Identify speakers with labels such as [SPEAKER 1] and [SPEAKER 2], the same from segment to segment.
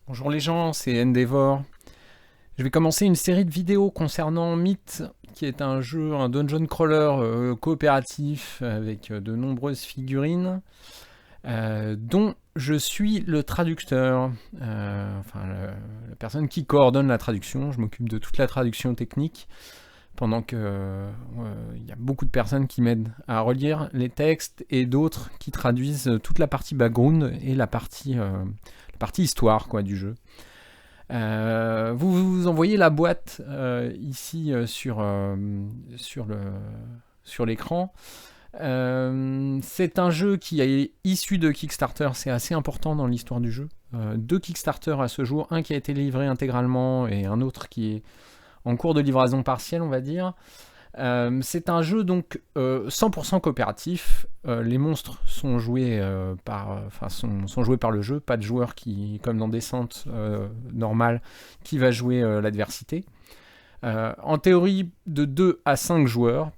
[SPEAKER 1] Bonjour les gens, c'est Endeavor. Je vais commencer une série de vidéos concernant Myth, qui est un jeu, un dungeon crawler coopératif avec de nombreuses figurines, dont je suis le traducteur, la personne qui coordonne la traduction. Je m'occupe de toute la traduction technique, pendant que il y a beaucoup de personnes qui m'aident à relire les textes et d'autres qui traduisent toute la partie background et la partie histoire quoi, du jeu. Vous envoyez la boîte ici sur l'écran. C'est un jeu qui est issu de Kickstarter, c'est assez important dans l'histoire du jeu. Deux Kickstarter à ce jour, un qui a été livré intégralement et un autre qui est en cours de livraison partielle, on va dire. C'est un jeu donc 100% coopératif. Les monstres sont joués sont joués par le jeu, pas de joueur qui, comme dans Descent normal, qui va jouer l'adversité. En théorie, de 2 à 5 joueurs.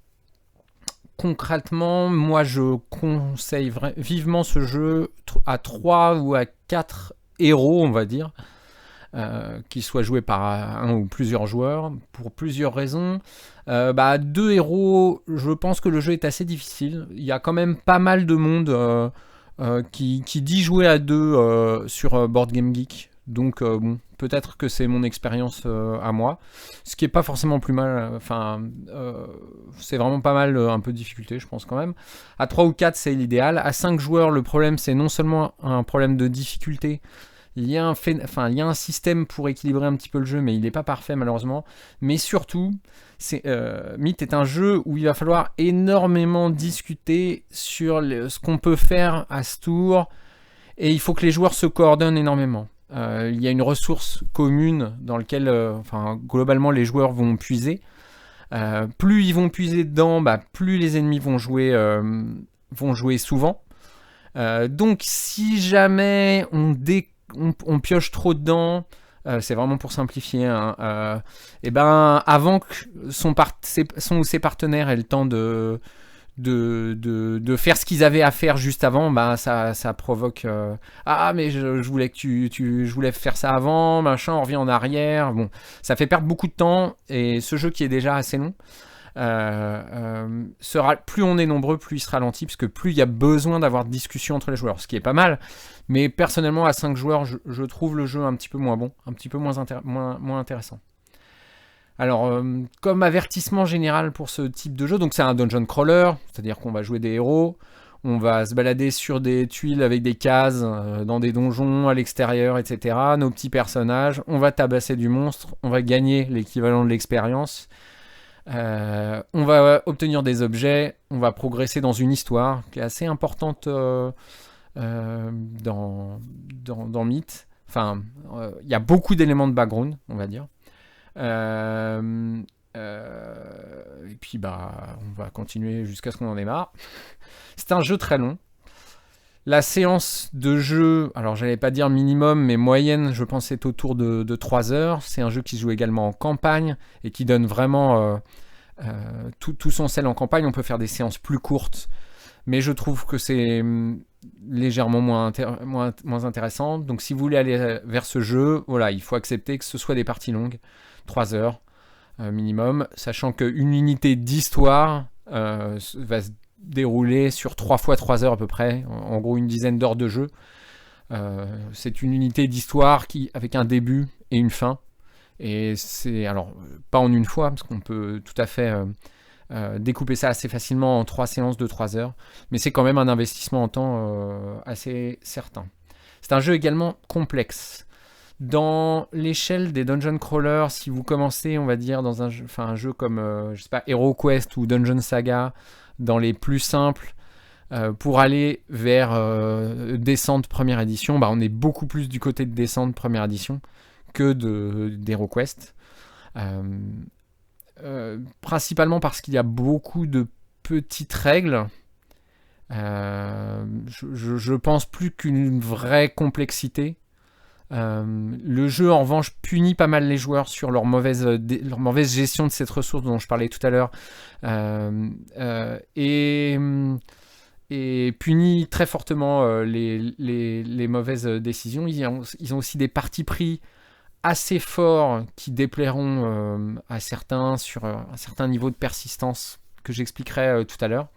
[SPEAKER 1] Concrètement, moi je conseille vivement ce jeu à 3 ou à 4 héros, on va dire. Qui soit joué par un ou plusieurs joueurs, pour plusieurs raisons. Deux héros, je pense que le jeu est assez difficile. Il y a quand même pas mal de monde qui dit jouer à deux sur Board Game Geek. Donc bon, peut-être que c'est mon expérience à moi. Ce qui est pas forcément plus mal. C'est vraiment pas mal, un peu de difficulté, je pense quand même. À 3 ou 4, c'est l'idéal. À 5 joueurs, le problème, c'est non seulement un problème de difficulté. Il y a un système pour équilibrer un petit peu le jeu, mais il n'est pas parfait malheureusement. Mais surtout, Myth est un jeu où il va falloir énormément discuter sur ce qu'on peut faire à ce tour, et il faut que les joueurs se coordonnent énormément. Il y a une ressource commune dans laquelle globalement les joueurs vont puiser. Plus ils vont puiser dedans, plus les ennemis vont jouer souvent. Donc si jamais on pioche trop dedans, c'est vraiment pour simplifier, avant que son ou ses partenaires aient le temps de faire ce qu'ils avaient à faire juste avant, ça provoque mais je voulais que je voulais faire ça avant, machin, on revient en arrière. Bon, ça fait perdre beaucoup de temps, et ce jeu qui est déjà assez long, plus on est nombreux, plus il se ralentit, parce que plus il y a besoin d'avoir de discussion entre les joueurs, ce qui est pas mal. Mais personnellement, à 5 joueurs, je trouve le jeu un petit peu moins bon, un petit peu moins intéressant. Alors, comme avertissement général pour ce type de jeu, donc c'est un dungeon crawler, c'est-à-dire qu'on va jouer des héros, on va se balader sur des tuiles avec des cases, dans des donjons, à l'extérieur, etc. Nos petits personnages, on va tabasser du monstre, on va gagner l'équivalent de l'expérience. On va obtenir des objets, on va progresser dans une histoire qui est assez importante dans Myth. Il y a beaucoup d'éléments de background, on va dire. Et puis on va continuer jusqu'à ce qu'on en ait marre. C'est un jeu très long. La séance de jeu, alors j'allais pas dire minimum, mais moyenne, je pense c'est autour de 3 heures. C'est un jeu qui se joue également en campagne et qui donne vraiment tout son sel en campagne. On peut faire des séances plus courtes, mais je trouve que c'est légèrement moins intéressant. Donc si vous voulez aller vers ce jeu, voilà, il faut accepter que ce soit des parties longues, 3 heures minimum, sachant qu'une unité d'histoire va se dérouler sur 3 fois 3 heures à peu près, en gros une dizaine d'heures de jeu. C'est une unité d'histoire avec un début et une fin. Et c'est, alors, pas en une fois, parce qu'on peut tout à fait découper ça assez facilement en 3 séances de 3 heures, mais c'est quand même un investissement en temps assez certain. C'est un jeu également complexe. Dans l'échelle des dungeon crawlers, si vous commencez, on va dire, dans un jeu comme, HeroQuest ou Dungeon Saga, dans les plus simples, pour aller vers Descent première édition, on est beaucoup plus du côté de Descent première édition que d'HeroQuest. Principalement parce qu'il y a beaucoup de petites règles. Je pense plus qu'une vraie complexité. Le jeu en revanche punit pas mal les joueurs sur leur mauvaise gestion de cette ressource dont je parlais tout à l'heure, et punit très fortement les mauvaises décisions. Ils ont aussi des partis pris assez forts qui déplairont à certains sur un certain niveau de persistance que j'expliquerai tout à l'heure.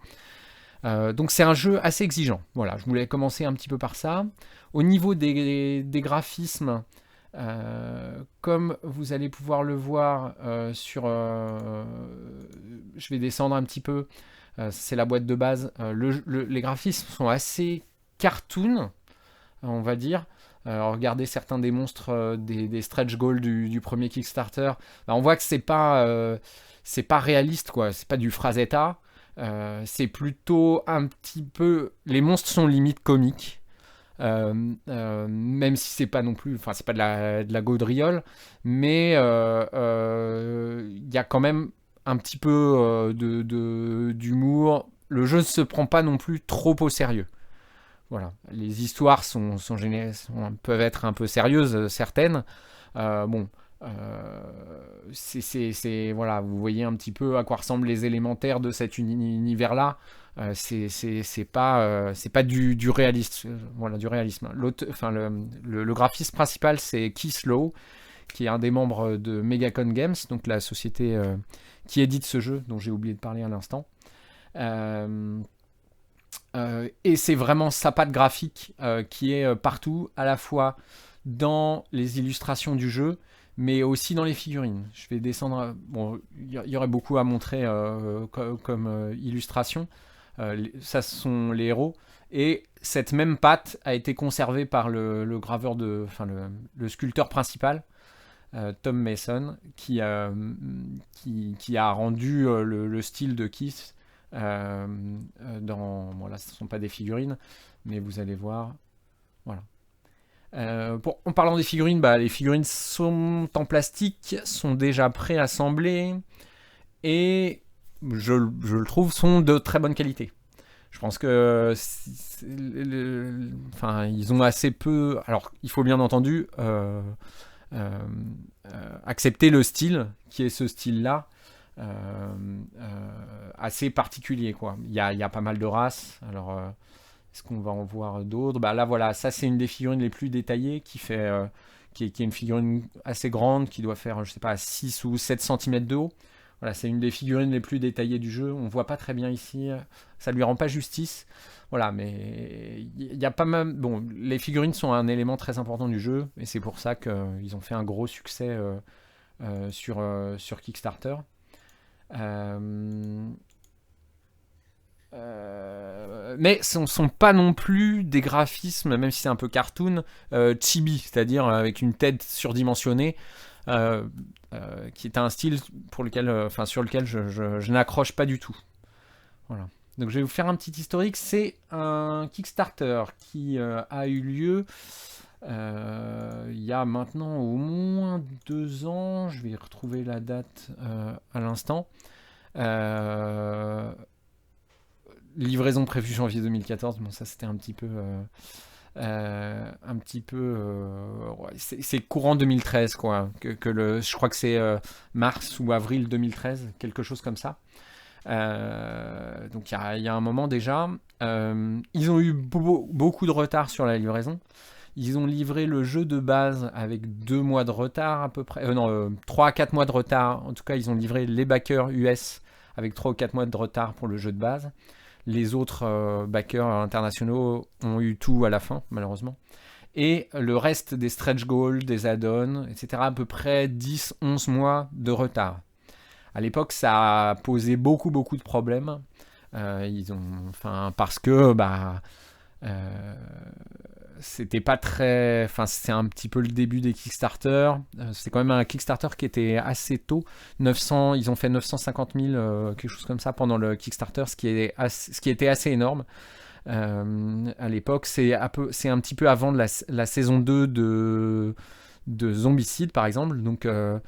[SPEAKER 1] Donc c'est un jeu assez exigeant. Voilà, je voulais commencer un petit peu par ça. Au niveau des graphismes, comme vous allez pouvoir le voir je vais descendre un petit peu. C'est la boîte de base. Les graphismes sont assez cartoon, on va dire. Regardez certains des monstres des stretch goals du premier Kickstarter. Bah, on voit que c'est pas réaliste, quoi. C'est pas du Frazetta. C'est plutôt un petit peu. Les monstres sont limite comiques. Même si c'est pas non plus. Enfin, c'est pas de la gaudriole. Mais il y a quand même un petit peu d'humour. Le jeu ne se prend pas non plus trop au sérieux. Voilà. Les histoires peuvent être un peu sérieuses, certaines. Bon, voilà, vous voyez un petit peu à quoi ressemblent les élémentaires de cet univers-là. C'est pas du réalisme. Voilà, du réalisme. Le graphiste principal, c'est Keith Slow, qui est un des membres de Megacon Games, donc la société qui édite ce jeu, dont j'ai oublié de parler à l'instant. Et c'est vraiment sa patte graphique qui est partout, à la fois dans les illustrations du jeu, mais aussi dans les figurines. Je vais descendre. Bon, il y aurait beaucoup à montrer comme illustration. Ça, ce sont les héros. Et cette même patte a été conservée par le graveur le sculpteur principal, Tom Mason, qui a rendu le style de Keith. Bon, là, ce ne sont pas des figurines, mais vous allez voir. Voilà. En parlant des figurines, les figurines sont en plastique, sont déjà préassemblées et je le trouve sont de très bonne qualité. Je pense que ils ont assez peu. Alors, il faut bien entendu accepter le style qui est ce style-là. Assez particulier, quoi. Il y a pas mal de races. Alors, est-ce qu'on va en voir d'autres? Là, voilà, ça c'est une des figurines les plus détaillées qui est une figurine assez grande qui doit faire, je sais pas, 6 ou 7 cm de haut. Voilà, c'est une des figurines les plus détaillées du jeu. On voit pas très bien ici, ça lui rend pas justice. Voilà, mais il y a pas mal. Bon, les figurines sont un élément très important du jeu et c'est pour ça qu'ils ont fait un gros succès sur Kickstarter. Mais ce ne sont pas non plus des graphismes, même si c'est un peu cartoon, chibi, c'est-à-dire avec une tête surdimensionnée, qui est un style sur lequel je n'accroche pas du tout. Voilà. Donc je vais vous faire un petit historique. C'est un Kickstarter qui a eu lieu il y a maintenant au moins 2 ans. Je vais retrouver la date à l'instant. Livraison prévue janvier 2014. Bon, ça c'était un petit peu c'est courant 2013, quoi. Je crois que c'est mars ou avril 2013, quelque chose comme ça. Donc il y a un moment déjà. Ils ont eu beaucoup de retard sur la livraison. Ils ont livré le jeu de base avec 2 mois de retard à peu près. 3 à 4 mois de retard. En tout cas, ils ont livré les backers US avec 3 ou 4 mois de retard pour le jeu de base. Les autres backers internationaux ont eu tout à la fin, malheureusement. Et le reste des stretch goals, des add-ons, etc., à peu près 10-11 mois de retard. À l'époque, ça a posé beaucoup de problèmes. Parce que c'était pas très. C'est un petit peu le début des Kickstarter. C'était quand même un Kickstarter qui était assez tôt. Ils ont fait 950 000, quelque chose comme ça, pendant le Kickstarter, ce qui était assez énorme. À l'époque, c'est un petit peu avant la saison 2 de Zombicide, par exemple. Donc, il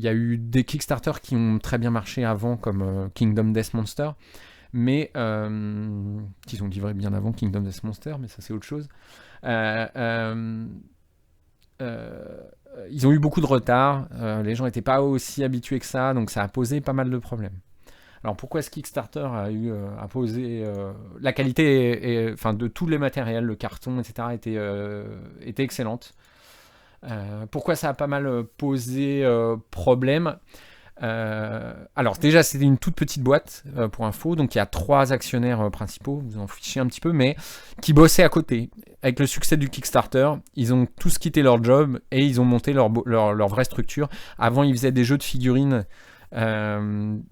[SPEAKER 1] y a eu des Kickstarter qui ont très bien marché avant, comme Kingdom Death Monster. Mais qu'ils ont livré bien avant Kingdom Death Monster, mais ça c'est autre chose. Ils ont eu beaucoup de retard, les gens n'étaient pas aussi habitués que ça, donc ça a posé pas mal de problèmes. Alors pourquoi ce Kickstarter a posé la qualité enfin de tous les matériels, le carton, etc. était excellente. Pourquoi ça a pas mal posé problème. Alors déjà c'était une toute petite boîte pour info, donc il y a 3 actionnaires principaux, vous en fichez un petit peu, mais qui bossaient à côté. Avec le succès du Kickstarter, ils ont tous quitté leur job et ils ont monté leur vraie structure. Avant ils faisaient des jeux de figurines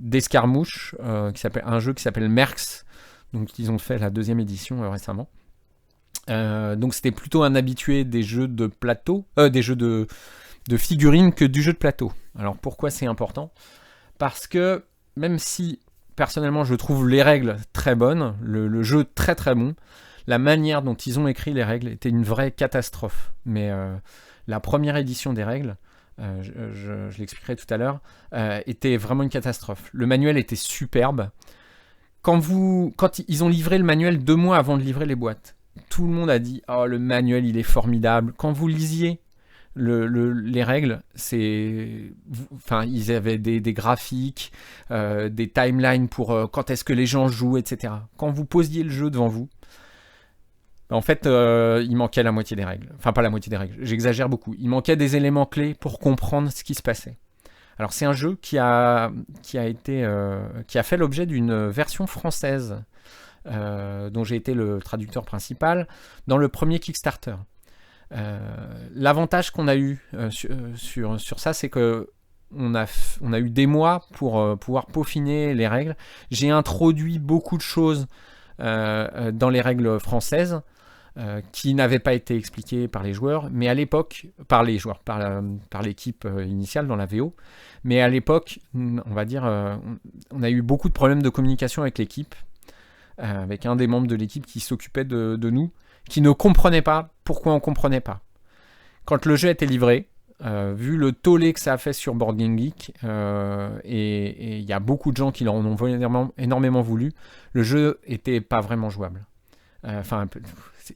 [SPEAKER 1] d'escarmouches, un jeu qui s'appelle Merx, donc ils ont fait la 2e édition récemment. Donc c'était plutôt un habitué des jeux de plateau, des jeux de figurines que du jeu de plateau. Alors pourquoi c'est important ? Parce que même si personnellement je trouve les règles très bonnes, le jeu très très bon, la manière dont ils ont écrit les règles était une vraie catastrophe. Mais la première édition des règles, je l'expliquerai tout à l'heure, était vraiment une catastrophe. Le manuel était superbe. Quand ils ont livré le manuel 2 mois avant de livrer les boîtes, tout le monde a dit « Oh, le manuel, il est formidable ». Quand vous lisiez les règles, ils avaient des graphiques, des timelines pour quand est-ce que les gens jouent, etc. Quand vous posiez le jeu devant vous, en fait, il manquait la moitié des règles. Enfin, pas la moitié des règles, j'exagère beaucoup. Il manquait des éléments clés pour comprendre ce qui se passait. Alors, c'est un jeu qui a fait l'objet d'une version française, dont j'ai été le traducteur principal, dans le premier Kickstarter. L'avantage qu'on a eu sur ça, c'est que on a eu des mois pour pouvoir peaufiner les règles. J'ai introduit beaucoup de choses dans les règles françaises qui n'avaient pas été expliquées par les joueurs, mais à l'époque, par l'équipe initiale dans la VO. Mais à l'époque, on va dire, on a eu beaucoup de problèmes de communication avec l'équipe, avec un des membres de l'équipe qui s'occupait de nous, qui ne comprenait pas pourquoi on ne comprenait pas. Quand le jeu a été livré, vu le tollé que ça a fait sur Board Game Geek, et il y a beaucoup de gens qui en ont énormément voulu, le jeu n'était pas vraiment jouable.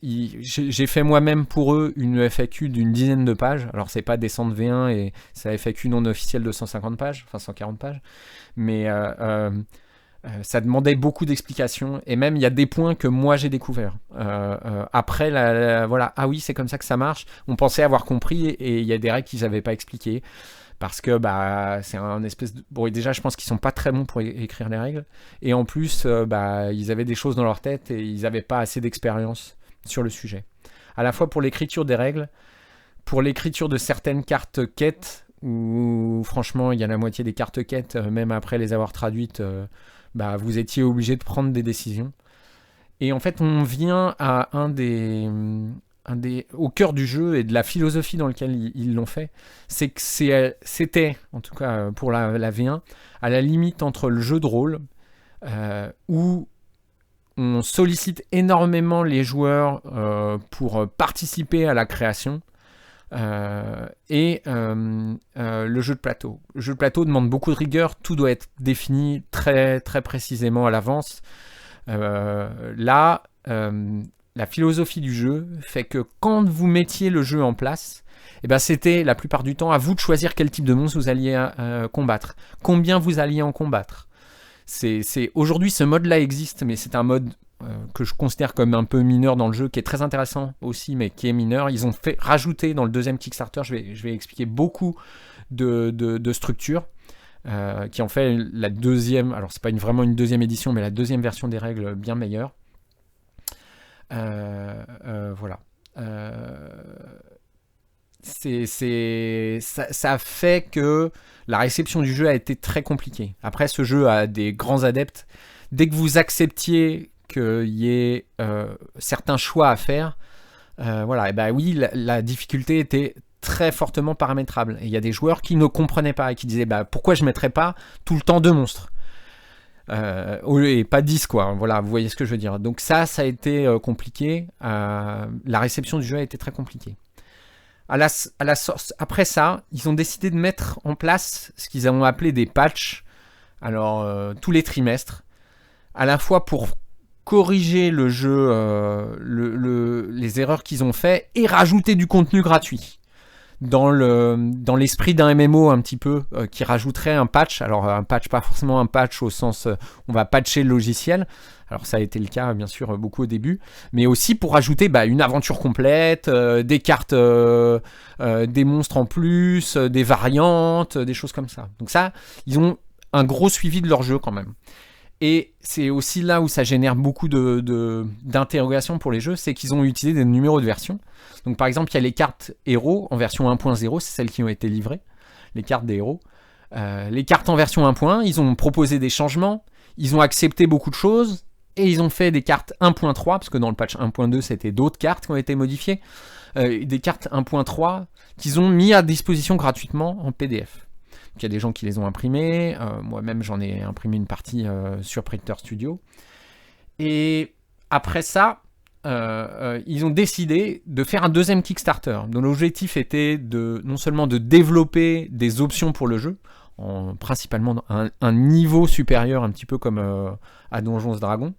[SPEAKER 1] J'ai fait moi-même pour eux une FAQ d'une 10aine de pages. Alors c'est pas Descente V1 et c'est la FAQ non officielle de 150 pages, enfin 140 pages, mais ça demandait beaucoup d'explications, et même il y a des points que moi j'ai découverts après voilà, ah oui, c'est comme ça que ça marche, on pensait avoir compris, et il y a des règles qu'ils n'avaient pas expliquées parce que c'est un espèce de... Bon, déjà je pense qu'ils sont pas très bons pour écrire les règles, et en plus ils avaient des choses dans leur tête et ils n'avaient pas assez d'expérience sur le sujet, à la fois pour l'écriture des règles, pour l'écriture de certaines cartes quêtes, où franchement il y a la moitié des cartes quêtes, même après les avoir traduites, vous étiez obligé de prendre des décisions. Et en fait, on vient à au cœur du jeu et de la philosophie dans laquelle ils l'ont fait. C'est que c'était, en tout cas pour la V1, à la limite entre le jeu de rôle, où on sollicite énormément les joueurs pour participer à la création, et le jeu de plateau. Le jeu de plateau demande beaucoup de rigueur, tout doit être défini très, très précisément à l'avance. La philosophie du jeu fait que quand vous mettiez le jeu en place, c'était la plupart du temps à vous de choisir quel type de monstre vous alliez combattre, combien vous alliez en combattre. Aujourd'hui, ce mode-là existe, mais c'est un mode que je considère comme un peu mineur dans le jeu, qui est très intéressant aussi, mais qui est mineur. Ils ont rajouté dans le 2e Kickstarter, je vais expliquer beaucoup de structures qui ont fait la 2e, alors c'est pas vraiment une 2e édition, mais la 2e version des règles bien meilleure. Voilà. Ça fait que la réception du jeu a été très compliquée. Après, ce jeu a des grands adeptes. Dès que vous acceptiez qu'il y ait certains choix à faire, oui, la difficulté était très fortement paramétrable. Et il y a des joueurs qui ne comprenaient pas et qui disaient pourquoi je ne mettrais pas tout le temps 2 monstres et pas 10, quoi. Voilà, vous voyez ce que je veux dire. Donc ça a été compliqué. La réception du jeu a été très compliquée. Après ça, ils ont décidé de mettre en place ce qu'ils ont appelé des patchs, alors tous les trimestres, à la fois pour corriger le jeu, les erreurs qu'ils ont fait, et rajouter du contenu gratuit. dans l'esprit d'un MMO un petit peu, qui rajouterait un patch. Alors un patch, pas forcément un patch au sens on va patcher le logiciel. Alors ça a été le cas bien sûr beaucoup au début, mais aussi pour rajouter une aventure complète, des cartes, des monstres en plus, des variantes, des choses comme ça. Donc ça, ils ont un gros suivi de leur jeu quand même. Et c'est aussi là où ça génère beaucoup d'interrogations pour les jeux, c'est qu'ils ont utilisé des numéros de version. Donc par exemple, il y a les cartes héros en version 1.0, c'est celles qui ont été livrées, les cartes des héros. Les cartes en version 1.1, ils ont proposé des changements, ils ont accepté beaucoup de choses, et ils ont fait des cartes 1.3, parce que dans le patch 1.2, c'était d'autres cartes qui ont été modifiées, des cartes 1.3 qu'ils ont mis à disposition gratuitement en PDF. Donc, il y a des gens qui les ont imprimées, moi-même j'en ai imprimé une partie sur Printer Studio. Et après ça, ils ont décidé de faire un deuxième Kickstarter. Donc l'objectif était non seulement de développer des options pour le jeu, principalement un niveau supérieur, un petit peu comme à Donjons & Dragons,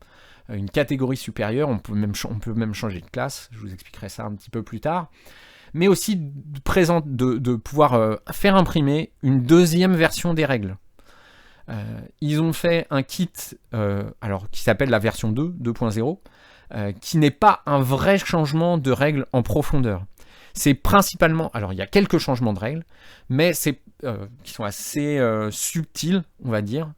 [SPEAKER 1] une catégorie supérieure, on peut même changer de classe, je vous expliquerai ça un petit peu plus tard, mais aussi de pouvoir faire imprimer une deuxième version des règles. Ils ont fait un kit qui s'appelle la version 2.0, qui n'est pas un vrai changement de règles en profondeur. C'est principalement, alors il y a quelques changements de règles, mais qui sont assez subtils, on va dire.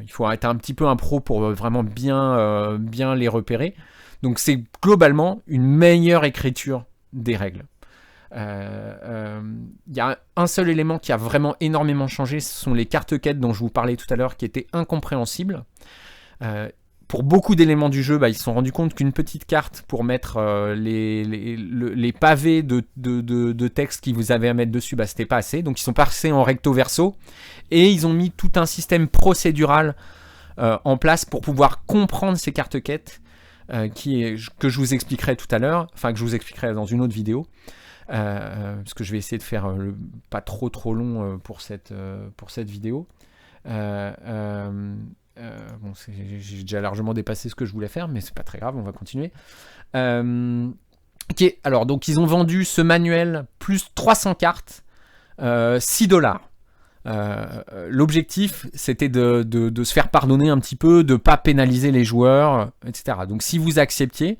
[SPEAKER 1] Il faut être un petit peu un pro pour vraiment bien les repérer. Donc c'est globalement une meilleure écriture des règles. Il y a un seul élément qui a vraiment énormément changé, ce sont les cartes quêtes dont je vous parlais tout à l'heure, qui étaient incompréhensibles. Pour beaucoup d'éléments du jeu, ils se sont rendus compte qu'une petite carte pour mettre les pavés de texte qu'ils vous avaient à mettre dessus, c'était pas assez. Donc ils sont passés en recto verso et ils ont mis tout un système procédural en place pour pouvoir comprendre ces cartes quêtes que je vous expliquerai tout à l'heure, enfin que je vous expliquerai dans une autre vidéo. Parce que je vais essayer de faire pas trop long pour cette vidéo. J'ai déjà largement dépassé ce que je voulais faire, mais c'est pas très grave, on va continuer. Alors, donc ils ont vendu ce manuel plus 300 cartes, $6. L'objectif, c'était de se faire pardonner un petit peu, de pas pénaliser les joueurs, etc. Donc si vous acceptiez,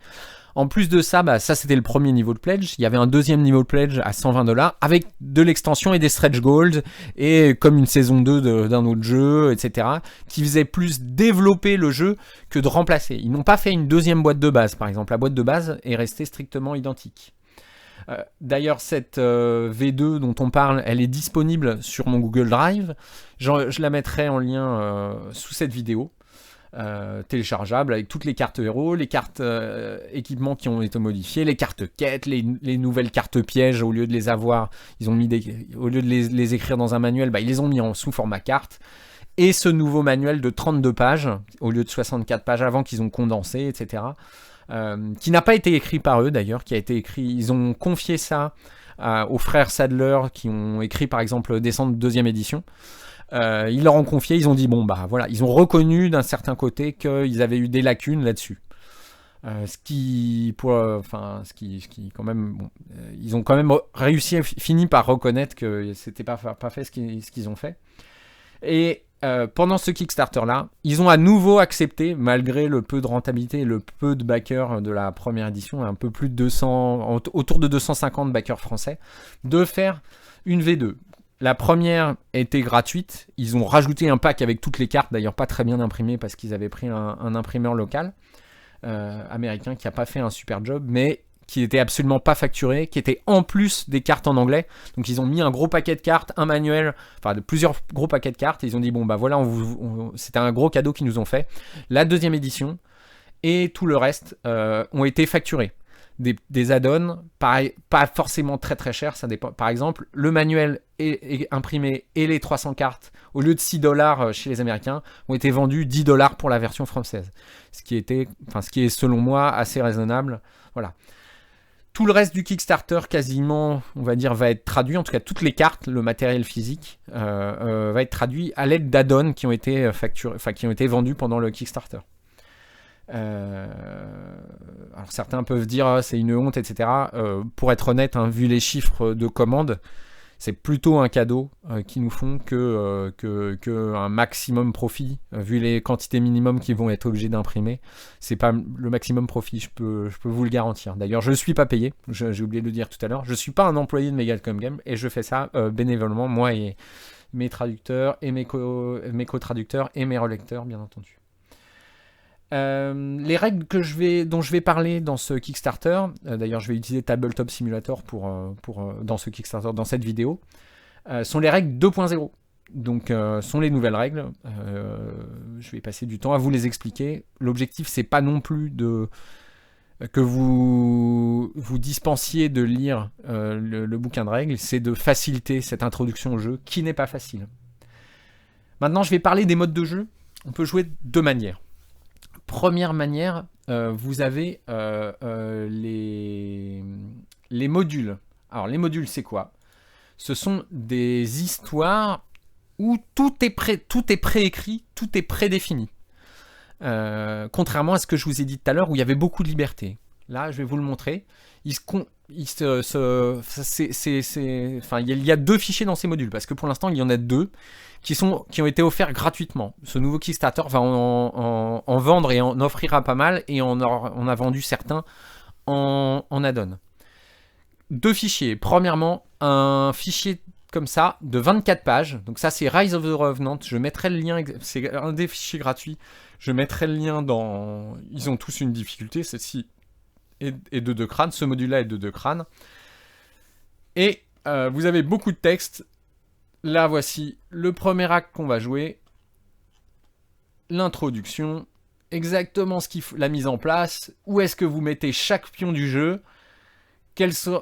[SPEAKER 1] en plus de ça, ça c'était le premier niveau de pledge. Il y avait un deuxième niveau de pledge à $120 avec de l'extension et des stretch goals et comme une saison 2 d'un autre jeu, etc. qui faisait plus développer le jeu que de remplacer. Ils n'ont pas fait une deuxième boîte de base, par exemple. La boîte de base est restée strictement identique. D'ailleurs, cette V2 dont on parle, elle est disponible sur mon Google Drive. Je la mettrai en lien sous cette vidéo. Téléchargeable avec toutes les cartes héros, les cartes équipements qui ont été modifiées, les cartes quêtes, les nouvelles cartes pièges, au lieu de les avoir, ils ont mis au lieu de les écrire dans un manuel, ils les ont mis sous format carte. Et ce nouveau manuel de 32 pages, au lieu de 64 pages avant qu'ils ont condensé, etc. Qui n'a pas été écrit par eux d'ailleurs, qui a été écrit, ils ont confié ça aux frères Sadler qui ont écrit par exemple Descente 2e édition. Ils leur ont confié, ils ont dit voilà, ils ont reconnu d'un certain côté qu'ils avaient eu des lacunes là-dessus. Ce qui quand même, ils ont quand même fini par reconnaître que c'était pas fait ce qu'ils ont fait. Et pendant ce Kickstarter-là, ils ont à nouveau accepté, malgré le peu de rentabilité et le peu de backers de la première édition, un peu plus de 200, autour de 250 backers français, de faire une V2. La première était gratuite, ils ont rajouté un pack avec toutes les cartes, d'ailleurs pas très bien imprimées parce qu'ils avaient pris un imprimeur local américain qui n'a pas fait un super job, mais qui n'était absolument pas facturé, qui était en plus des cartes en anglais. Donc ils ont mis un gros paquet de cartes, un manuel, plusieurs gros paquets de cartes, et ils ont dit voilà, c'était un gros cadeau qu'ils nous ont fait. La deuxième édition et tout le reste ont été facturés. Des add-ons, pareil, pas forcément très très cher, ça dépend. Par exemple, le manuel est imprimé et les 300 cartes, au lieu de $6 chez les Américains, ont été vendus $10 pour la version française. Ce qui est selon moi assez raisonnable. Voilà. Tout le reste du Kickstarter, quasiment, on va dire, va être traduit. En tout cas, toutes les cartes, le matériel physique, va être traduit à l'aide d'add-ons qui ont été vendus pendant le Kickstarter. Alors certains peuvent dire c'est une honte, etc. Pour être honnête, hein, vu les chiffres de commandes, c'est plutôt un cadeau qu'ils nous font que un maximum profit, vu les quantités minimum qu'ils vont être obligés d'imprimer. C'est pas le maximum profit, je peux vous le garantir. D'ailleurs, je ne suis pas payé, j'ai oublié de le dire tout à l'heure. Je ne suis pas un employé de Megalcom Game et je fais ça bénévolement, moi et mes traducteurs et mes co-traducteurs et mes relecteurs, bien entendu. Les règles dont je vais parler dans ce Kickstarter, d'ailleurs je vais utiliser Tabletop Simulator dans ce Kickstarter, dans cette vidéo, sont les règles 2.0. Donc sont les nouvelles règles. Je vais passer du temps à vous les expliquer. L'objectif c'est pas non plus que vous dispensiez de lire le bouquin de règles, c'est de faciliter cette introduction au jeu qui n'est pas facile. Maintenant je vais parler des modes de jeu. On peut jouer de deux manières. Première manière, vous avez les modules. Alors les modules, c'est quoi? Ce sont des histoires où tout est préécrit, tout est prédéfini. Contrairement à ce que je vous ai dit tout à l'heure, où il y avait beaucoup de liberté. Là, je vais vous le montrer. Il y a deux fichiers dans ces modules, parce que pour l'instant, il y en a deux qui ont été offerts gratuitement. Ce nouveau Kickstarter va en vendre et en offrira pas mal, et on a vendu certains en add-on. Deux fichiers. Premièrement, un fichier comme ça, de 24 pages. Donc ça, c'est Rise of the Revenant. Je mettrai le lien, c'est un des fichiers gratuits. Je mettrai le lien dans... Ils ont tous une difficulté, celle-ci est de 2 crânes. Ce module-là est de 2 crânes. Et vous avez beaucoup de texte. Là, voici le premier acte qu'on va jouer. L'introduction. Exactement la mise en place. Où est-ce que vous mettez chaque pion du jeu.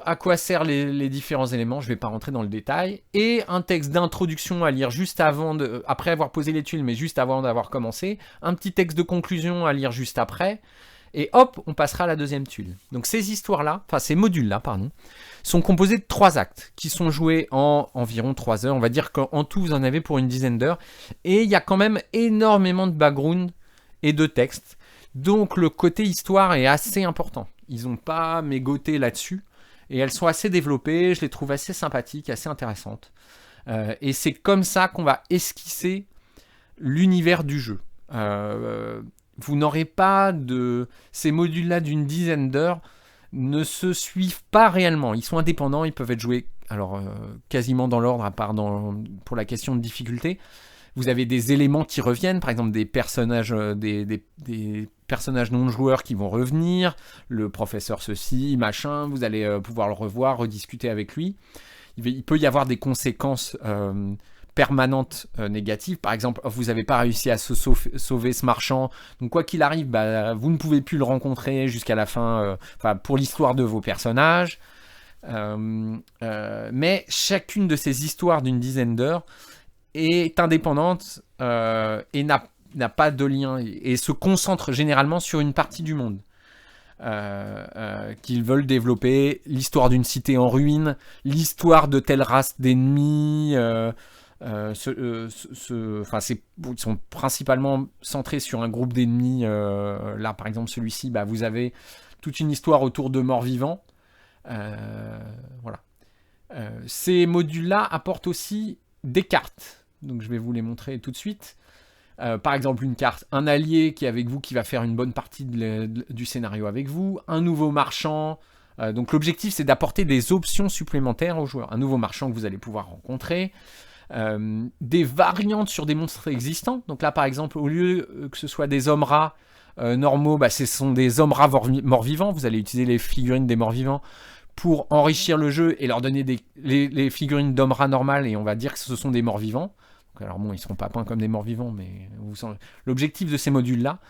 [SPEAKER 1] À quoi servent les différents éléments. Je ne vais pas rentrer dans le détail. Et un texte d'introduction à lire juste après avoir posé les tuiles, mais juste avant d'avoir commencé. Un petit texte de conclusion à lire juste après. Et hop, on passera à la deuxième tuile. Donc ces modules-là, sont composés de 3 actes qui sont joués en environ 3 heures. On va dire qu'en tout, vous en avez pour une dizaine d'heures. Et il y a quand même énormément de background et de texte. Donc le côté histoire est assez important. Ils n'ont pas mégoté là-dessus. Et elles sont assez développées. Je les trouve assez sympathiques, assez intéressantes. Et c'est comme ça qu'on va esquisser l'univers du jeu. Vous n'aurez pas ces modules-là d'une dizaine d'heures ne se suivent pas réellement. Ils sont indépendants, ils peuvent être joués quasiment dans l'ordre, à part pour la question de difficulté. Vous avez des éléments qui reviennent, par exemple des personnages, des personnages non-joueurs qui vont revenir, le professeur ceci, machin, vous allez pouvoir le revoir, rediscuter avec lui. Il peut y avoir des conséquences permanentes négatives. Par exemple, vous n'avez pas réussi à sauver ce marchand, donc quoi qu'il arrive, vous ne pouvez plus le rencontrer jusqu'à la fin, pour l'histoire de vos personnages. Mais chacune de ces histoires d'une dizaine d'heures est indépendante et n'a pas de lien et se concentre généralement sur une partie du monde qu'ils veulent développer, l'histoire d'une cité en ruine, l'histoire de telle race d'ennemis. Ils sont principalement centrés sur un groupe d'ennemis. Là, par exemple, celui-ci, vous avez toute une histoire autour de morts-vivants. Voilà. Ces modules-là apportent aussi des cartes. Donc, je vais vous les montrer tout de suite. Par exemple, une carte, un allié qui est avec vous, qui va faire une bonne partie du scénario avec vous. Un nouveau marchand. Donc, l'objectif, c'est d'apporter des options supplémentaires aux joueurs. Un nouveau marchand que vous allez pouvoir rencontrer. Des variantes sur des monstres existants. Donc là, par exemple, au lieu que ce soit des hommes rats normaux, ce sont des hommes rats morts-vivants. Vous allez utiliser les figurines des morts-vivants pour enrichir le jeu et leur donner les figurines d'hommes rats normales, et on va dire que ce sont des morts-vivants. Alors bon, ils ne seront pas peints comme des morts-vivants, mais l'objectif de ces modules-là,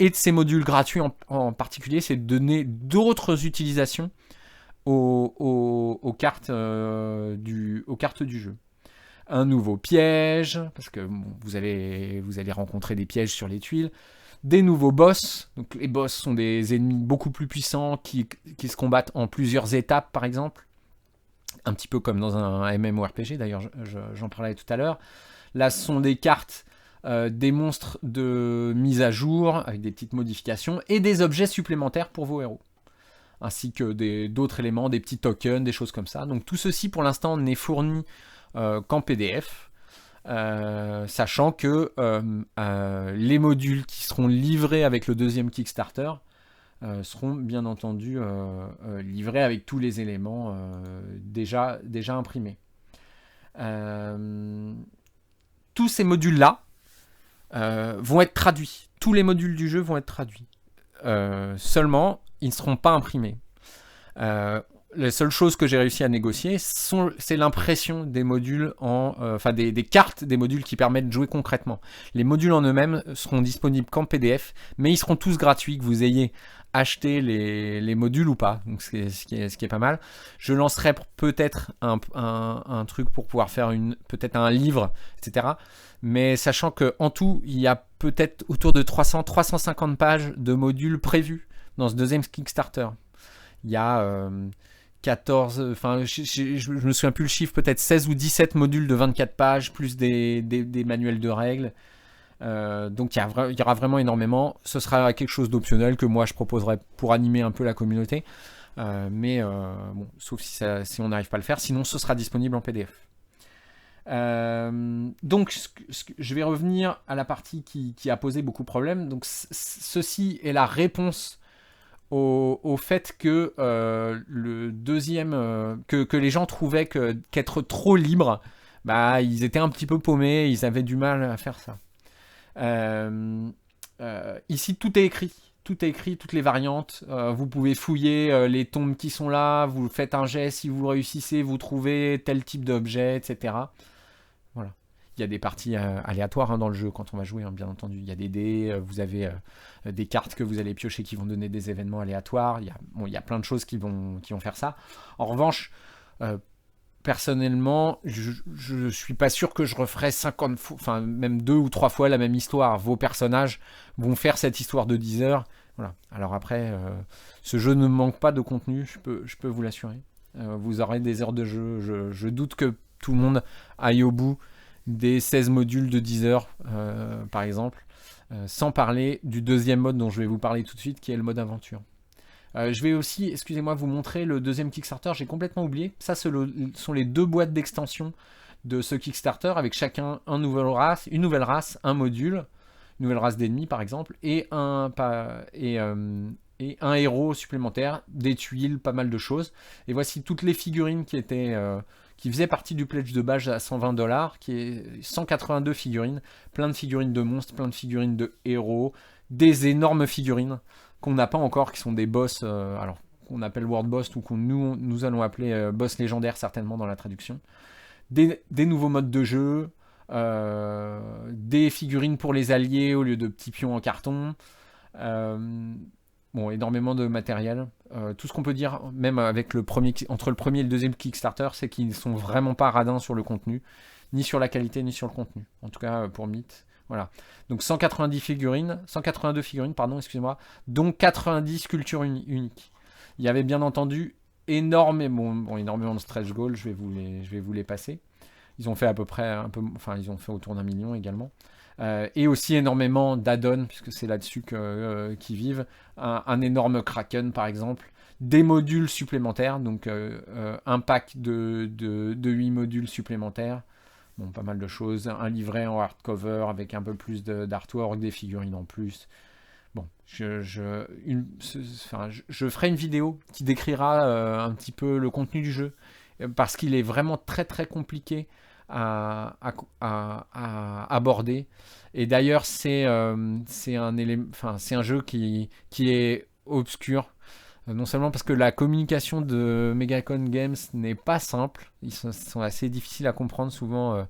[SPEAKER 1] et de ces modules gratuits en particulier, c'est de donner d'autres utilisations aux cartes du jeu. Un nouveau piège, parce que vous allez rencontrer des pièges sur les tuiles. Des nouveaux boss. Donc les boss sont des ennemis beaucoup plus puissants qui se combattent en plusieurs étapes, par exemple. Un petit peu comme dans un MMORPG, d'ailleurs j'en parlais tout à l'heure. Là, ce sont des cartes des monstres de mise à jour avec des petites modifications et des objets supplémentaires pour vos héros. Ainsi que d'autres éléments, des petits tokens, des choses comme ça. Donc tout ceci pour l'instant n'est fourni qu'en PDF. Sachant que les modules qui seront livrés avec le deuxième Kickstarter seront bien entendu livrés avec tous les éléments déjà imprimés. Tous ces modules-là vont être traduits. Tous les modules du jeu vont être traduits. Seulement, ils ne seront pas imprimés. Les seules choses que j'ai réussi à négocier, c'est l'impression des modules, des cartes des modules qui permettent de jouer concrètement. Les modules en eux-mêmes seront disponibles qu'en PDF, mais ils seront tous gratuits, que vous ayez acheté les modules ou pas, donc ce qui est pas mal. Je lancerai peut-être un truc pour pouvoir faire peut-être un livre, etc. Mais sachant qu'en tout, il y a peut-être autour de 350 pages de modules prévus dans ce deuxième Kickstarter. Il y a 14, je me souviens plus le chiffre, peut-être 16 ou 17 modules de 24 pages, plus des manuels de règles. Donc il y aura vraiment énormément. Ce sera quelque chose d'optionnel que moi je proposerai pour animer un peu la communauté. Bon, sauf si on n'arrive pas à le faire, sinon ce sera disponible en PDF. Donc je vais revenir à la partie qui a posé beaucoup de problèmes. Donc ceci est la réponse au fait que le deuxième que les gens trouvaient qu'être trop libre, bah ils étaient un petit peu paumés, ils avaient du mal à faire ça. Ici tout est écrit, toutes les variantes. Vous pouvez fouiller les tombes qui sont là, vous faites un jet, si vous réussissez, vous trouvez tel type d'objet, etc. Voilà. Il y a des parties aléatoires dans le jeu quand on va jouer, bien entendu. Il y a des dés, vous avez des cartes que vous allez piocher qui vont donner des événements aléatoires. Il y a plein de choses qui vont faire ça. En revanche, personnellement, je suis pas sûr que je referai 50 fois, enfin même 2 ou 3 fois la même histoire. Vos personnages vont faire cette histoire de 10 heures. Voilà. Alors après, ce jeu ne manque pas de contenu, je peux vous l'assurer. Vous aurez des heures de jeu. Je doute que tout le monde aille au bout des 16 modules de 10 heures, par exemple, sans parler du deuxième mode dont je vais vous parler tout de suite, qui est le mode aventure. Je vais aussi, excusez-moi, vous montrer le deuxième Kickstarter, j'ai complètement oublié. Ça, ce sont les 2 boîtes d'extension de ce Kickstarter, avec chacun une nouvelle race, un module, une nouvelle race d'ennemis par exemple, et un héros supplémentaire, des tuiles, pas mal de choses. Et voici toutes les figurines qui faisaient partie du pledge de base à $120, qui est 182 figurines, plein de figurines de monstres, plein de figurines de héros, des énormes figurines qu'on n'a pas encore, qui sont des boss, alors qu'on appelle World Boss, ou nous allons appeler boss légendaire certainement dans la traduction. Des nouveaux modes de jeu, des figurines pour les alliés au lieu de petits pions en carton, énormément de matériel. Tout ce qu'on peut dire, même entre le premier et le deuxième Kickstarter, c'est qu'ils ne sont vraiment pas radins sur le contenu, ni sur la qualité, ni sur le contenu. En tout cas, pour Myth. Voilà. Donc 182 figurines, excusez-moi, dont 90 sculptures uniques. Il y avait bien entendu énormément de stretch goals, je vais vous les passer. Ils ont fait à peu près ils ont fait autour d'1 million également. Et aussi énormément d'add-ons, puisque c'est là-dessus qu'ils vivent. Un énorme Kraken, par exemple. Des modules supplémentaires, donc un pack de 8 modules supplémentaires. Bon, pas mal de choses. Un livret en hardcover avec un peu plus d'artwork, des figurines en plus. Bon, je ferai une vidéo qui décrira un petit peu le contenu du jeu, parce qu'il est vraiment très très compliqué à aborder. Et d'ailleurs, c'est un jeu qui est obscur. Non seulement parce que la communication de Megacon Games n'est pas simple, ils sont assez difficiles à comprendre souvent,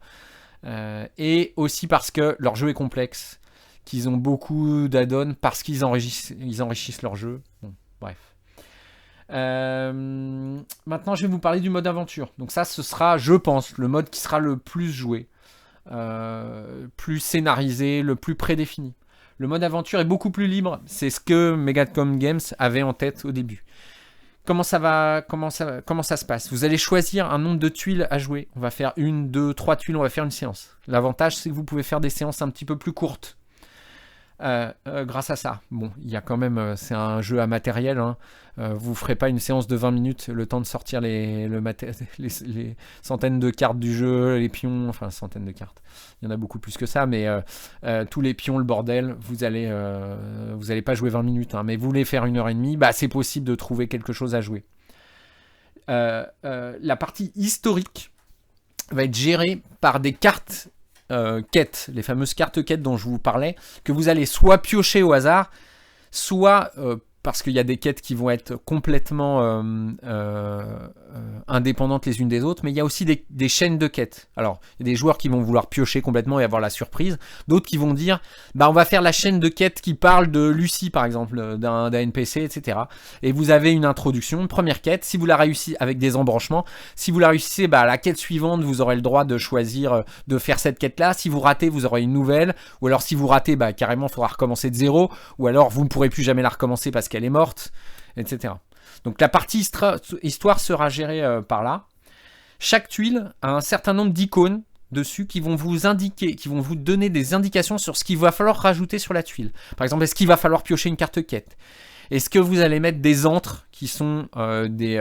[SPEAKER 1] et aussi parce que leur jeu est complexe, qu'ils ont beaucoup d'add-ons parce qu'ils enrichissent leur jeu. Bon, bref. Maintenant, je vais vous parler du mode aventure. Donc ça, ce sera, je pense, le mode qui sera le plus joué, plus scénarisé, le plus prédéfini. Le mode aventure est beaucoup plus libre. C'est ce que Megacom Games avait en tête au début. comment ça se passe? Vous allez choisir un nombre de tuiles à jouer. On va faire 1, 2, 3 tuiles, on va faire une séance. L'avantage, c'est que vous pouvez faire des séances un petit peu plus courtes. Grâce à ça. Bon, il y a quand même, c'est un jeu à matériel, hein. Vous ferez pas une séance de 20 minutes, le temps de sortir les centaines de cartes du jeu, les pions, enfin centaines de cartes. Il y en a beaucoup plus que ça, mais tous les pions, le bordel, vous allez pas jouer 20 minutes, hein, mais vous voulez faire 1h30, bah c'est possible de trouver quelque chose à jouer. La partie historique va être gérée par des cartes quêtes, les fameuses cartes quêtes dont je vous parlais, que vous allez soit piocher au hasard, soit parce qu'il y a des quêtes qui vont être complètement indépendantes les unes des autres, mais il y a aussi des chaînes de quêtes. Alors, il y a des joueurs qui vont vouloir piocher complètement et avoir la surprise, d'autres qui vont dire, bah on va faire la chaîne de quêtes qui parle de Lucie, par exemple, d'un NPC, etc. Et vous avez une introduction, une première quête, si vous la réussissez avec des embranchements, si vous la réussissez, bah la quête suivante, vous aurez le droit de choisir de faire cette quête-là, si vous ratez, vous aurez une nouvelle, ou alors si vous ratez, bah carrément, il faudra recommencer de zéro, ou alors vous ne pourrez plus jamais la recommencer parce qu'elle est morte, etc. Donc la partie histoire sera gérée par là. Chaque tuile a un certain nombre d'icônes dessus qui vont vous indiquer, qui vont vous donner des indications sur ce qu'il va falloir rajouter sur la tuile. Par exemple, est-ce qu'il va falloir piocher une carte quête? Est-ce que vous allez mettre des antres qui sont des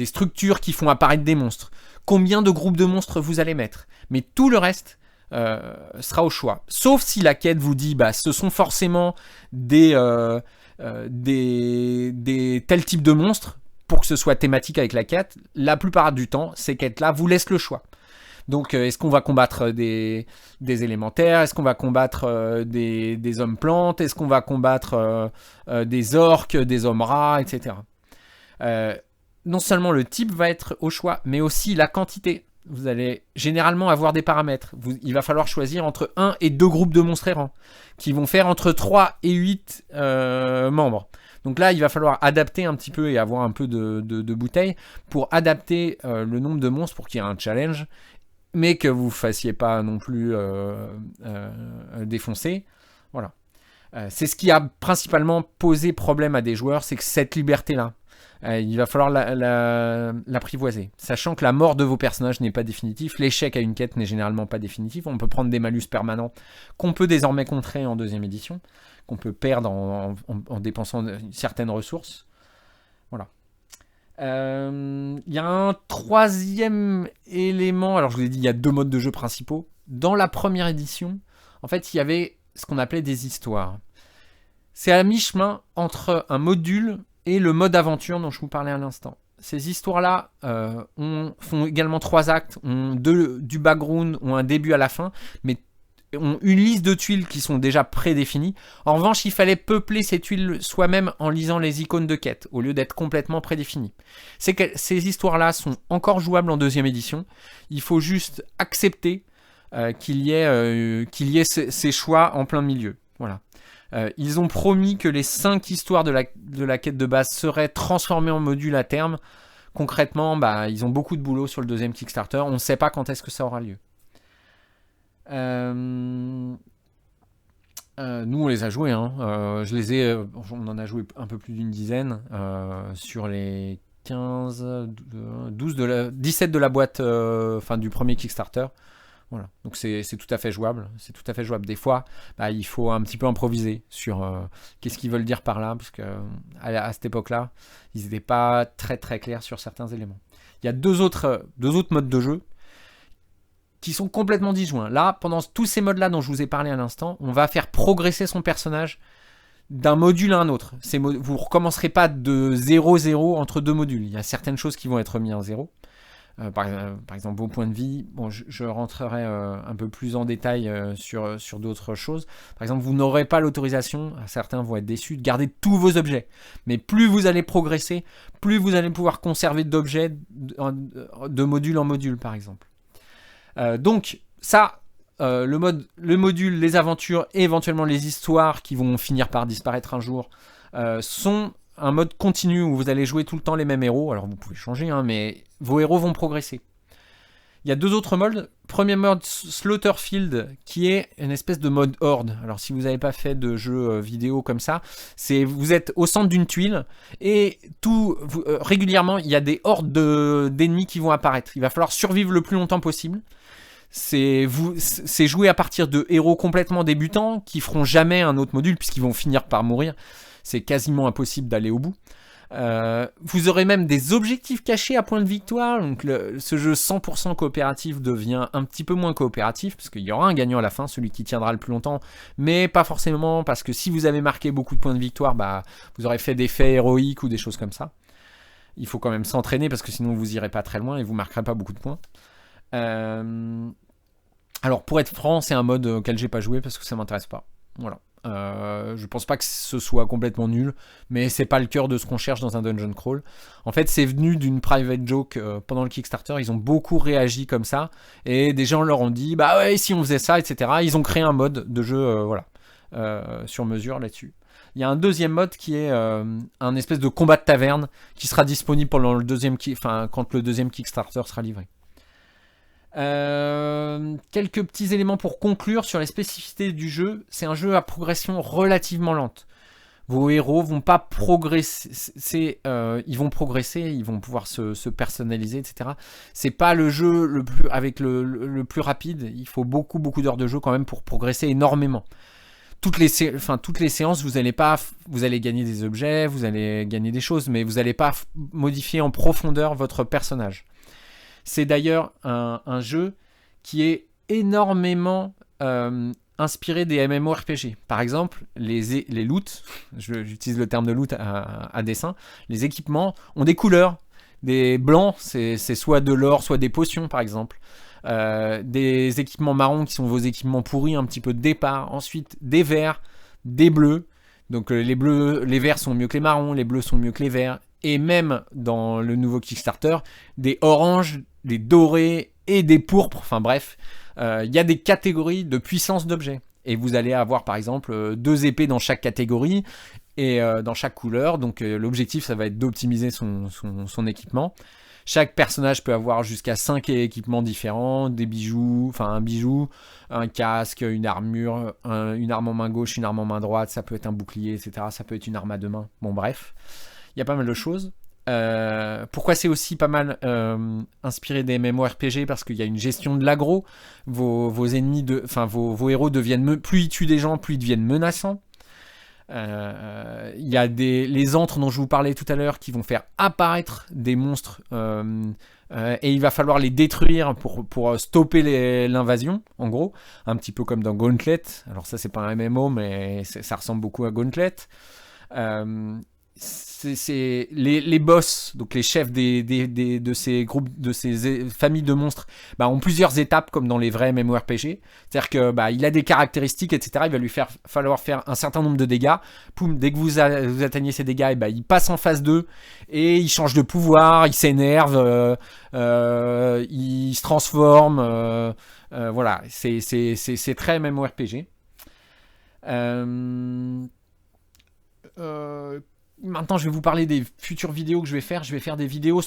[SPEAKER 1] structures qui font apparaître des monstres? Combien de groupes de monstres vous allez mettre? Mais tout le reste sera au choix. Sauf si la quête vous dit, bah, ce sont forcément des tels types de monstres, pour que ce soit thématique avec la quête. La plupart du temps, ces quêtes-là vous laissent le choix. Donc, est-ce qu'on va combattre des élémentaires? Est-ce qu'on va combattre des hommes plantes? Est-ce qu'on va combattre des orques, des hommes rats, etc. Non seulement le type va être au choix, mais aussi la quantité. Vous allez généralement avoir des paramètres. Il va falloir choisir entre 1 et 2 groupes de monstres errants, qui vont faire entre 3 et 8 membres. Donc là, il va falloir adapter un petit peu et avoir un peu de bouteille pour adapter le nombre de monstres pour qu'il y ait un challenge, mais que vous ne fassiez pas non plus défoncer. Voilà. C'est ce qui a principalement posé problème à des joueurs, c'est que cette liberté-là, il va falloir l'apprivoiser. Sachant que la mort de vos personnages n'est pas définitive, l'échec à une quête n'est généralement pas définitif, on peut prendre des malus permanents qu'on peut désormais contrer en deuxième édition, qu'on peut perdre en dépensant certaines ressources. Voilà. Il y a un troisième élément, alors je vous ai dit, il y a 2 modes de jeu principaux. Dans la première édition, en fait, il y avait ce qu'on appelait des histoires. C'est à mi-chemin entre un module et le mode aventure dont je vous parlais à l'instant. Ces histoires-là font également 3 actes, ont du background, ont un début à la fin, mais ont une liste de tuiles qui sont déjà prédéfinies. En revanche, il fallait peupler ces tuiles soi-même en lisant les icônes de quête, au lieu d'être complètement prédéfinies. Ces histoires-là sont encore jouables en deuxième édition. Il faut juste accepter qu'il y ait ces choix en plein milieu. Voilà. Ils ont promis que les 5 histoires de la quête de base seraient transformées en modules à terme. Concrètement, bah, ils ont beaucoup de boulot sur le deuxième Kickstarter. On ne sait pas quand est-ce que ça aura lieu. Nous, on les a joués. Hein. On en a joué un peu plus d'une dizaine sur les 15, 12 17 de la boîte du premier Kickstarter. Voilà. Donc c'est tout à fait jouable. C'est tout à fait jouable. Des fois, bah, il faut un petit peu improviser sur qu'est-ce qu'ils veulent dire par là, parce que à cette époque-là, ils n'étaient pas très très clairs sur certains éléments. Il y a deux autres modes de jeu qui sont complètement disjoints. Là, pendant tous ces modes-là dont je vous ai parlé à l'instant, on va faire progresser son personnage d'un module à un autre. Vous ne recommencerez pas de 0-0 entre 2 modules. Il y a certaines choses qui vont être mises en 0. Par exemple, vos points de vie. Bon, je rentrerai un peu plus en détail sur d'autres choses. Par exemple, vous n'aurez pas l'autorisation, certains vont être déçus, de garder tous vos objets. Mais plus vous allez progresser, plus vous allez pouvoir conserver d'objets de module en module, par exemple. Donc, ça, le module, les aventures et éventuellement les histoires qui vont finir par disparaître un jour sont un mode continu où vous allez jouer tout le temps les mêmes héros. Alors vous pouvez changer, hein, mais vos héros vont progresser. Il y a deux autres modes. Premier mode Slaughterfield, qui est une espèce de mode horde. Alors si vous n'avez pas fait de jeu vidéo comme ça, vous êtes au centre d'une tuile et régulièrement il y a des hordes d'ennemis qui vont apparaître. Il va falloir survivre le plus longtemps possible. C'est joué à partir de héros complètement débutants qui feront jamais un autre module puisqu'ils vont finir par mourir. C'est quasiment impossible d'aller au bout. Vous aurez même des objectifs cachés à point de victoire. Donc ce jeu 100% coopératif devient un petit peu moins coopératif parce qu'il y aura un gagnant à la fin, celui qui tiendra le plus longtemps, mais pas forcément parce que si vous avez marqué beaucoup de points de victoire, bah, vous aurez fait des faits héroïques ou des choses comme ça. Il faut quand même s'entraîner parce que sinon vous irez pas très loin et vous marquerez pas beaucoup de points. Alors pour être franc, c'est un mode auquel j'ai pas joué parce que ça m'intéresse pas. Voilà. Je pense pas que ce soit complètement nul, mais c'est pas le cœur de ce qu'on cherche dans un dungeon crawl. En fait, c'est venu d'une private joke pendant le Kickstarter. Ils ont beaucoup réagi comme ça, et des gens leur ont dit bah ouais, si on faisait ça, etc. Ils ont créé un mode de jeu, sur mesure là-dessus. Il y a un deuxième mode qui est un espèce de combat de taverne qui sera disponible pendant le quand le deuxième Kickstarter sera livré. Quelques petits éléments pour conclure sur les spécificités du jeu. C'est un jeu à progression relativement lente. Vos héros vont pas progresser, ils vont progresser, ils vont pouvoir se personnaliser, etc. C'est pas le jeu le plus rapide. Il faut beaucoup d'heures de jeu quand même pour progresser énormément. Toutes les séances, vous allez gagner des objets, vous allez gagner des choses, mais vous n'allez pas modifier en profondeur votre personnage. C'est d'ailleurs un jeu qui est énormément inspiré des MMORPG. Par exemple, les loots, j'utilise le terme de loot à dessein, les équipements ont des couleurs. Des blancs, c'est soit de l'or, soit des potions, par exemple. Des équipements marrons qui sont vos équipements pourris, un petit peu de départ. Ensuite, des verts, des bleus. Donc les verts sont mieux que les marrons, les bleus sont mieux que les verts. Et même dans le nouveau Kickstarter, des oranges, des dorés et des pourpres. Enfin bref, il y a des catégories de puissance d'objets. Et vous allez avoir par exemple 2 épées dans chaque catégorie et dans chaque couleur. Donc l'objectif, ça va être d'optimiser son équipement. Chaque personnage peut avoir jusqu'à 5 équipements différents, des bijoux, enfin un bijou, un casque, une armure, une arme en main gauche, une arme en main droite, ça peut être un bouclier, etc. Ça peut être une arme à 2 mains. Bon bref, il y a pas mal de choses. Pourquoi c'est aussi pas mal inspiré des MMORPG? Parce qu'il y a une gestion de l'aggro. Vos ennemis, vos héros deviennent plus ils tuent des gens, plus ils deviennent menaçants. Il y a les antres dont je vous parlais tout à l'heure qui vont faire apparaître des monstres et il va falloir les détruire pour stopper l'invasion, en gros, un petit peu comme dans Gauntlet. Alors ça c'est pas un MMO mais ça ressemble beaucoup à Gauntlet. C'est les boss, donc les chefs de ces groupes, de ces familles de monstres, ont plusieurs étapes comme dans les vrais MMORPG. C'est-à-dire que il a des caractéristiques, etc. Il va lui falloir faire un certain nombre de dégâts. Poum, dès que vous atteignez ces dégâts, il passe en phase 2 et il change de pouvoir, il s'énerve, il se transforme. Voilà, c'est très MMORPG. Maintenant, je vais vous parler des futures vidéos que je vais faire. Je vais faire des vidéos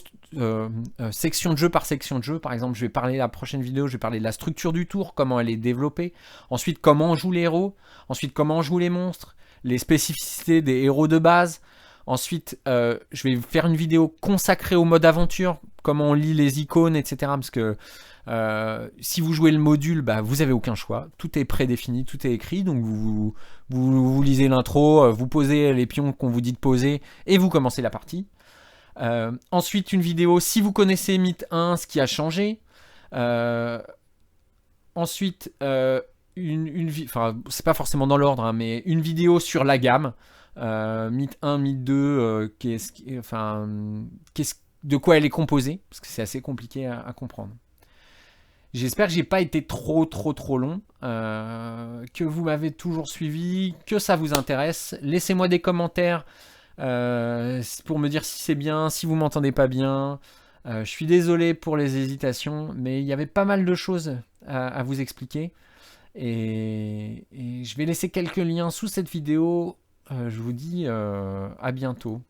[SPEAKER 1] section de jeu par section de jeu. Par exemple, la prochaine vidéo, je vais parler de la structure du tour, comment elle est développée. Ensuite, comment on joue les héros. Ensuite, comment on joue les monstres. Les spécificités des héros de base. Ensuite, je vais faire une vidéo consacrée au mode aventure. Comment on lit les icônes, etc. Parce que si vous jouez le module, vous n'avez aucun choix. Tout est prédéfini, tout est écrit. Donc vous lisez l'intro, vous posez les pions qu'on vous dit de poser et vous commencez la partie. Ensuite, une vidéo si vous connaissez Myth 1, ce qui a changé. Ensuite, c'est pas forcément dans l'ordre, mais une vidéo sur la gamme. Myth 1, Myth 2, de quoi elle est composée, parce que c'est assez compliqué à comprendre. J'espère que j'ai pas été trop long, que vous m'avez toujours suivi, que ça vous intéresse. Laissez-moi des commentaires pour me dire si c'est bien, si vous m'entendez pas bien. Je suis désolé pour les hésitations, mais il y avait pas mal de choses à vous expliquer. Et je vais laisser quelques liens sous cette vidéo. Je vous dis à bientôt.